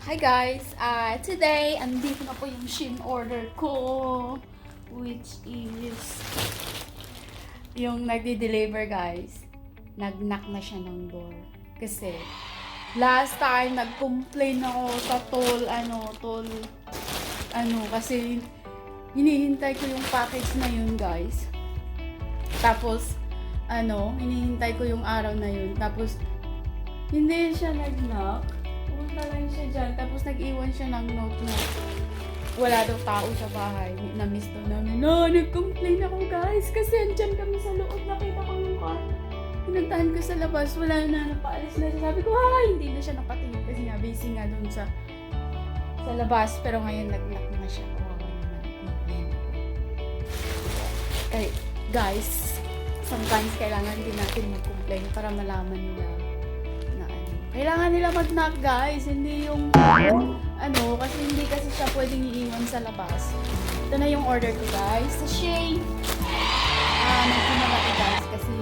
Hi guys! Today, andito na po yung SHEIN order ko, which is yung nagde-deliver guys. Nag-knock na siya ng door. Kasi, last time, nag-complain ako sa kasi hinihintay ko yung package na yun guys. Tapos, hinihintay ko yung araw na yun. Tapos, hindi siya nag-knock. Pumunta lang siya dyan. Tapos nag-iwan siya ng note na wala daw tao sa bahay. Na-miss daw namin. Nag-complain ako guys. Kasi andyan kami sa loob. Nakita ko yung car. Pinuntahan ko sa labas. Wala na. Napaalis na siya. Sabi ko, hindi na siya napatingin. Kasi nga, busy nga dun sa labas. Pero ngayon, nag-knock na siya. Kawawa naman. Complain ako. Guys, sometimes kailangan din natin mag-complain para malaman nila. Kailangan nila mag-knock guys, hindi yung kasi hindi kasi siya pwedeng iiwan sa labas. Ito na yung order ko guys, sa SHEIN. Medyo malaki guys kasi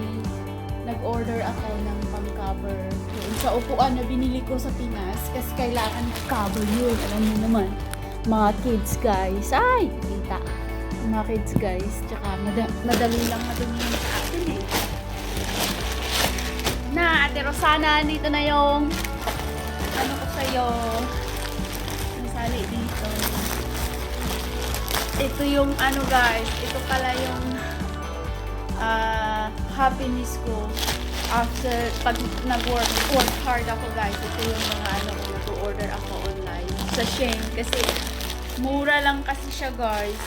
nag-order ako ng pang-cover yun sa upuan na binili ko sa Pinas kasi kailangan cover yun. Alam niyo naman, mga kids guys. Ay, kita. Mga kids guys, tsaka madali lang madali sa atin eh. Na, Ate Rosana, dito na yung ko sa'yo. Nasali dito. Ito yung guys, ito pala yung happiness ko after pag nag-work hard ako guys. Ito yung mga nag-order ako online sa SHEIN kasi mura lang kasi siya guys.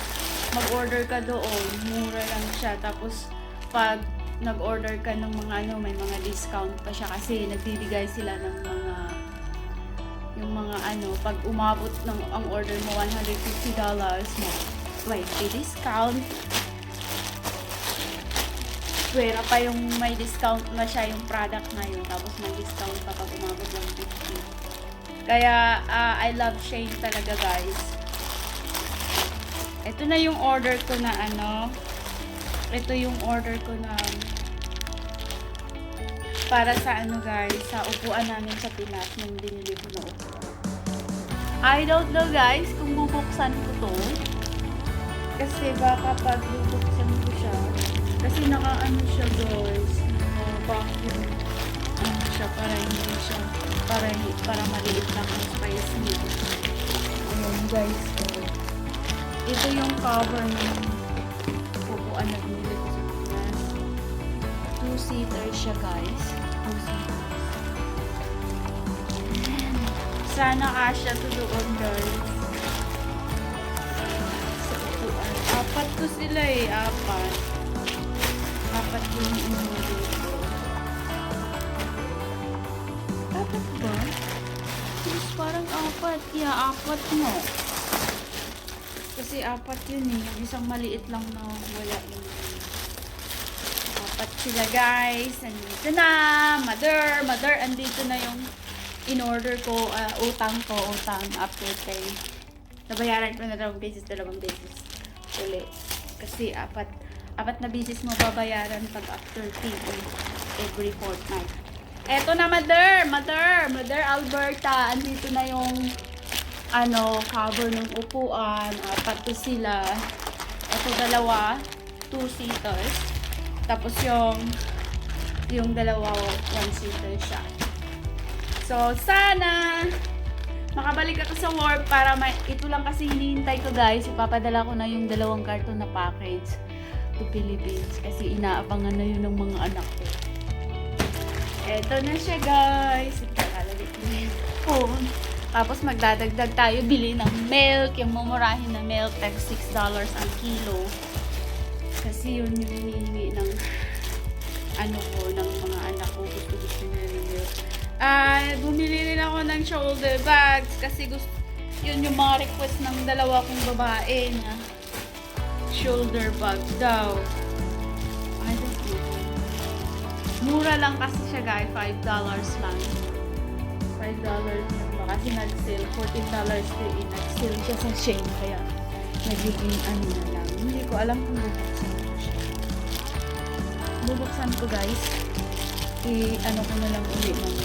Mag-order ka doon, mura lang siya. Tapos pag nag-order ka ng mga may mga discount pa siya kasi nagbibigay sila ng pag umabot ng ang order mo $150 mo, may discount. Pwera pa yung may discount na siya yung product na yun, tapos may discount pa pag umabot ng 50. Kaya I love SHEIN talaga guys. Ito na yung order ko na ito yung order ko na para sa guys, sa upuan namin sa Pinas nung binili ko na upuan. I don't know guys kung bubuksan ko to. Kasi baka pag bubuksan ko siya, kasi naka siya guys, vacuum siya para hindi siya, para maliit lang ang spice niya. Ayan guys, ito yung cover ng upuan na binili ko sa Pinas. 2-seater siya guys. 2-seater. Sana kasya to doon guys. Sa upuan. 4 to sila eh. 4 yung inuwi ko. 4 ba? Yes, parang 4. Yeah, 4 mo. Kasi 4 yun eh. Yung isang maliit lang na wala yun. 4 sila guys. Andito na. Mother. Andito na yung in-order ko. Utang after pay. Nabayaran ko na 2 beses ulit. Kasi 4 na beses mo babayaran pag after pay every fortnight. Eto na Mother Alberta. Andito na yung cover ng upuan. 4 to sila. Ito dalawa, 2-seaters. Tapos yung dalawa, 1-seater siya. So, sana makabalik ako sa work para ito lang kasi hinihintay ko guys. Ipapadala ko na yung 2 karton na package to Philippines. Kasi inaabangan na yun ng mga anak ko. Eto na siya guys. Ipagkalalik ko na yung phone. Tapos magdadagdag tayo, bili ng milk, yung mumurahin na milk, tag $6 ang kilo. Kasi yun yung hinihingi ng ng mga anak ko. Gusto nila ng milk. Bumili rin ako ng shoulder bags kasi yun yung mga request ng 2 kong babae na shoulder bag daw. I don't know. Mura lang kasi siya guys, $5 lang. $5 lang. Kasi nag-sale, $14 nag-sale siya sa SHEIN, kaya nagiging na lang. Hindi ko alam kung bubuksan ko siya. Bubuksan ko guys. Ko na lang ulit ng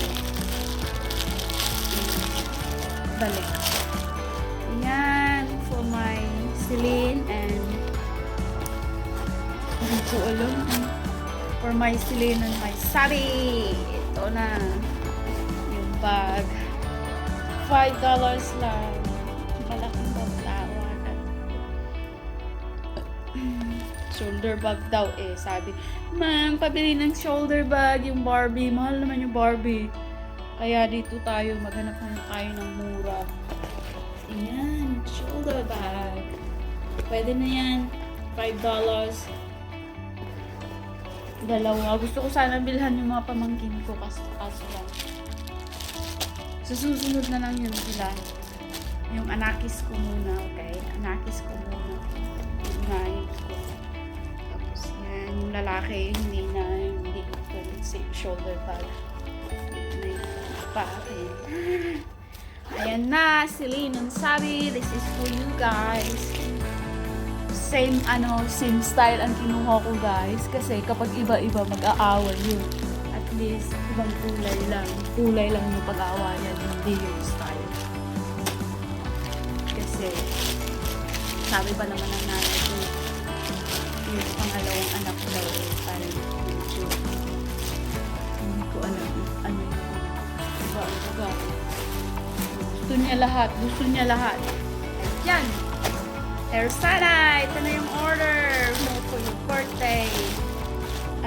balik. Ayan, for my Celine and hindi ko alam. For my Celine and my Sari. Ito na. Yung bag. $5 lang. Malaking bagtawan. Shoulder bag daw eh. Sabi, ma'am, pabili ng shoulder bag yung Barbie. Mahal naman yung Barbie. Kaya dito tayo, maghanap na tayo ng mura. Ayan, shoulder bag. Pwede na yan. $5. Dalawa. Gusto ko sana bilhan yung mga pamangkin ko kaso lang. Sa susunod na lang yun sila. Yung anakis ko muna, okay? Anakis ko muna. Yung unahin ko. Tapos yan, yung lalaki, hindi ko safe shoulder bag. Pa akin. Ayan na, Celine and Sabi. This is for you guys. Same style ang kinuha ko guys. Kasi kapag iba-iba mag-aaway yun. At least, ibang kulay lang. Kulay lang yung pag-aawayan, hindi yung style. Kasi, sabi pa naman ng nanay ko, yung pangalawang anak ko daw, parang medyo, hindi ko alam, ano yun. Gusto niya lahat. Ayan. Tersana, ito na yung order mo for your birthday.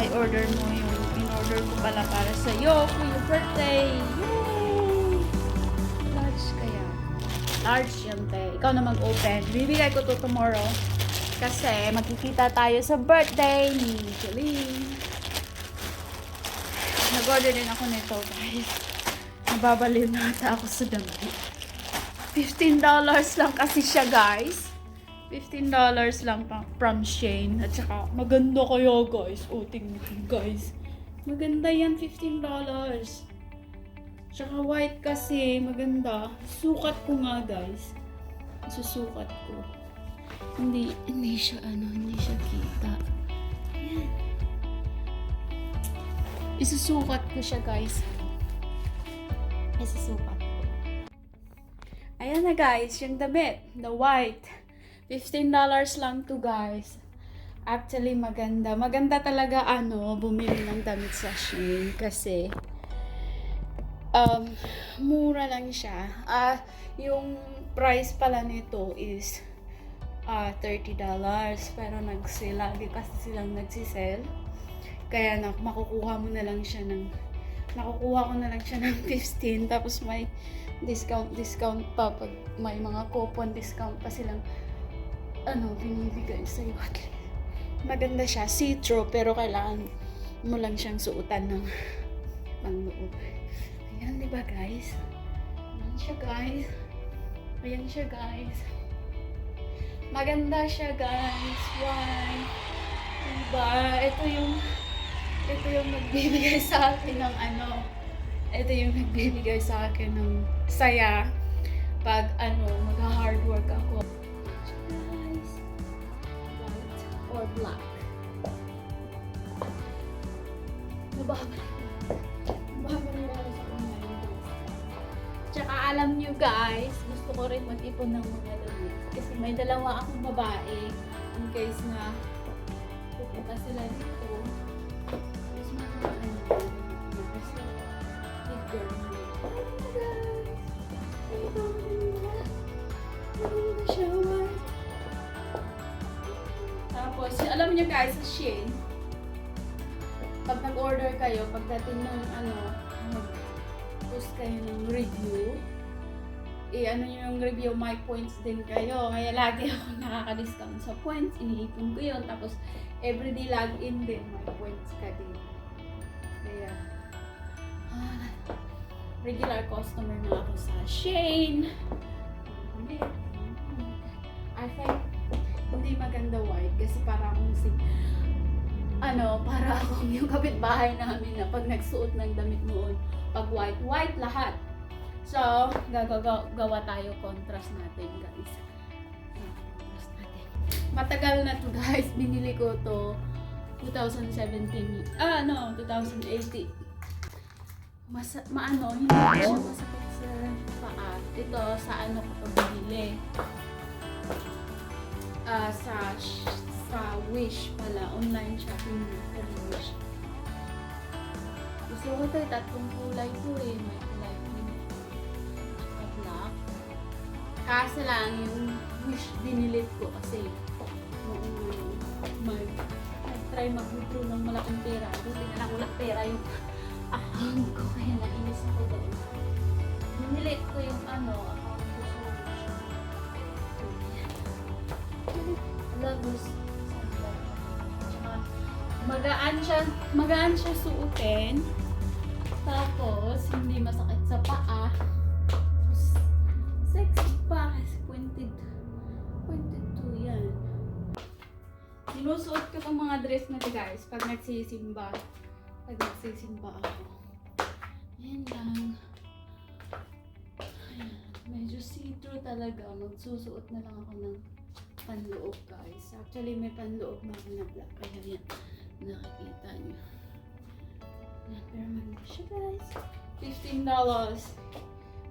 In-order ko pala para sa'yo for your birthday. Yay! Large kaya. Large yan, te. Ikaw na mag-open. Bibigay ko to tomorrow. Kasi magkikita tayo sa birthday ni Celine. Nag-order din ako nito, guys. Nababaliw na ata ako sa damit. $15 lang kasi siya, guys. $15 lang from SHEIN. At saka, maganda kayo, guys. O, tingnan guys. Maganda yan, $15. Tsaka white kasi, maganda. Sukat ko nga, guys. Susukat ko. Hindi siya kita. Ayan. Isusukat ko siya, guys. Isusukat ko. Ayan na, guys. Yung damit. The white. $15 lang to, guys. Actually, maganda. Maganda talaga, bumili ng damit sa SHEIN. Kasi, mura lang siya. Yung price pala nito is $30. Pero lagi kasi silang nagsisell. Kaya makukuha ko na lang siya ng 15. Tapos may discount pa pag may mga coupon discount pa silang binibigay sa'yo. Maganda siya, see-through, pero kailangan mo lang siyang suotan ng pang-loob. Ayan, diba guys? Ayan siya guys. Maganda siya guys. Why? Diba? Ito yung nagbibigay sa akin ng ito yung nagbibigay sa akin ng saya pag mag-hard work ako. Guys, white or black. Nababalik ako sa online. Tsaka alam nyo guys, gusto ko rin mag-ipon ng mga damit. Kasi may dalawa akong babae in case na pupunta sila dito. Tapos tapos, alam niyo guys, sa SHEIN, pag nag-order kayo, pagdating ng mag-post kayo ng review, yung review, may points din kayo. Kaya lagi ako nakaka-discount sa points, iniipon ko yun. Tapos, everyday login din, may points ka din. Kaya, regular customer na ako sa SHEIN. I think hindi maganda white kasi para akong para akong yung kapitbahay namin na pag nagsuot ng damit noon, pag white lahat. So, gagawa tayo contrast natin guys. Contrast natin. Matagal na to guys, binili ko to 2017. 2018. Hindi siya masakit sa paa. Ito to sa ano ko to binili. Sa Wish pala. Online shopping sa Wish. Gusto ko ito, tatlong kulay ko eh. May kulay pink, tsaka black. Kaso lang yung Wish dinilit ko kasi nag-try mag-withdraw ng malaking pera. Buti na lang walang pera yung account ko. Kaya nainis ako doon. Dinilit ko yung account ko sa Wish. Lagos. Tsaka magaan siya suotin. Tapos, hindi masakit sa paa. Sexy pa. Pointed to yan. Sinusuot ko itong mga dress na ito guys pag nagsisimba. Pag nagsisimba ako. Yan lang. Ayan. Medyo see-through talaga. Magsusuot na lang ako ng panloob guys. Actually may panloob na ako na black. Kaya yan. Nakikita nyo. Yan. Pero maganda siya guys. $15.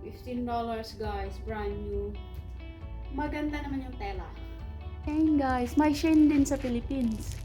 $15 guys. Brand new. Maganda naman yung tela. Ayan guys. May SHEIN din sa Philippines.